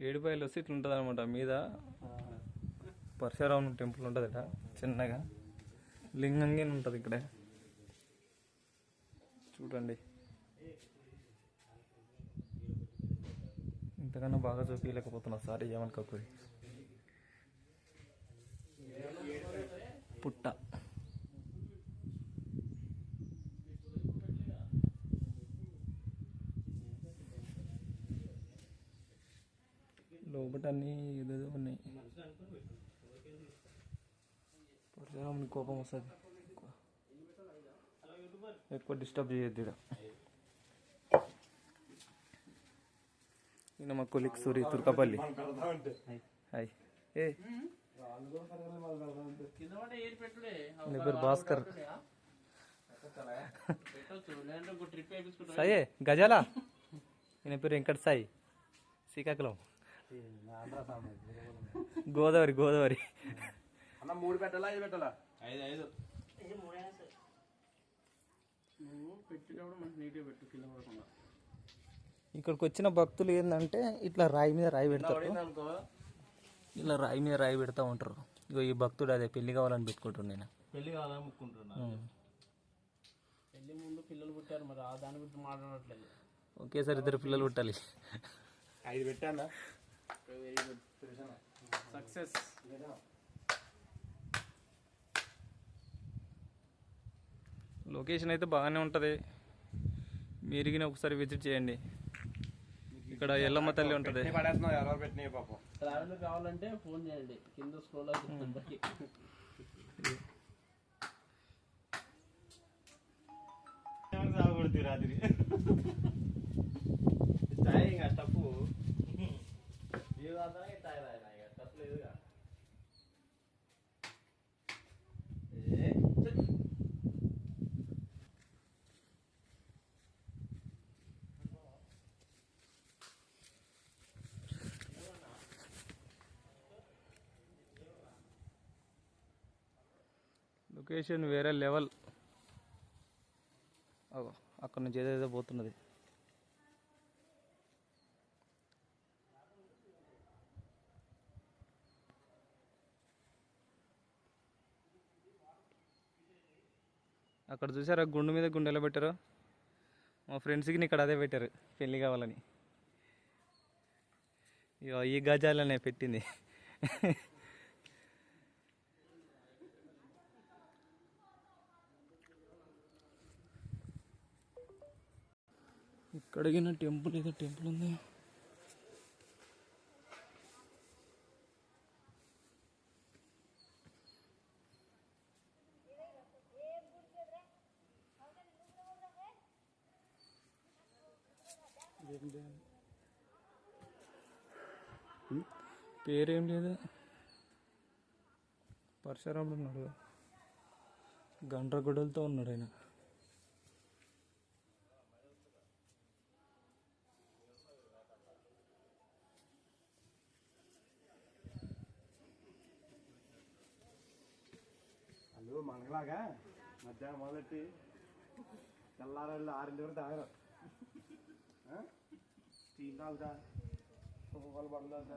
ఏడుపాయలు వస్తే ఇట్లా ఉంటుంది అనమాట. మీద పరశురామ టెంపుల్ ఉంటుంది ఇక్కడ చిన్నగా లింగంగా ఉంటుంది ఇక్కడే చూడండి. ఇంతకన్నా బాగా చూపించలేకపోతున్నా, సారీ ఏమనుకోకూడదు. పుట్ట లోపల అన్నీ ఏదేదో ఉన్నాయి. పరశురాముని కోపం వస్తుంది, ఎక్కువ డిస్టర్బ్ చేయొద్దు ఇక్కడ. ఈయన మా కొలిక్ సూరి తుర్కపల్లి. హాయ్, ఏ నీ పేరు భాస్కర్. సాయే గజాల, ఈయన పేరు వెంకట సాయి, శ్రీకాకుళం. గోదావరి గోదావరి. అన్న 3 పెట్టాలా 5 పెట్టాలా? 5 ఇక్కడికి వచ్చిన భక్తులు ఏంటంటే ఇట్లా రాయి మీద రాయి పెడతారు, ఇలా రాయి మీద రాయి పెడతా ఉంటారు. ఇగో ఈ భక్తుడు అదే పెళ్లి కావాలని పెట్టుకుంటున్నాను నేను. పెళ్లి కావాలని ముక్కుంటున్నాను. పెళ్లి ముందు పిల్లలు పుట్టారు, మరి దాని గురించి మాట్లాడట్లేదు. ఒకేసారి 2 పిల్లలు పుట్టాలి. 5 పెట్టానా? Very good, success. లొకేషన్ అయితే బాగానే ఉంటుంది, మీరిగిన ఒకసారి విజిట్ చేయండి. ఇక్కడ ఎల్లమ్మ తల్లి ఉంటుంది. ట్రావెల్ కావాలంటే ఫోన్ చేయండి, కింద స్క్రోల్ అవుతుంది. రాత్రి తప్పు తప్పలేదుగా. లొకేషన్ వేరే లెవెల్. అక్కడ నుంచి ఏదేదో పోతున్నది. అక్కడ చూసారా గుండు మీద గుండె ఎలా పెట్టారు? మా ఫ్రెండ్స్కి ఇక్కడ అదే పెట్టారు, పెళ్ళి కావాలని. ఈ గజాలనే పెట్టింది. ఇక్కడికి టెంపుల్, ఏదో టెంపుల్ ఉంది. పేరేం లేదు, పరశురాముడు ఉన్నాడు, గండ్రగొడ్డలతో ఉన్నాడు ఆయన. వాళ్ళు మనలాగా మధ్యాహ్నం మొదలెట్టి తెల్లారెళ్ళు 6 వరకు తాగరు. టీ తాగుతా, వాళ్ళు బండ్లు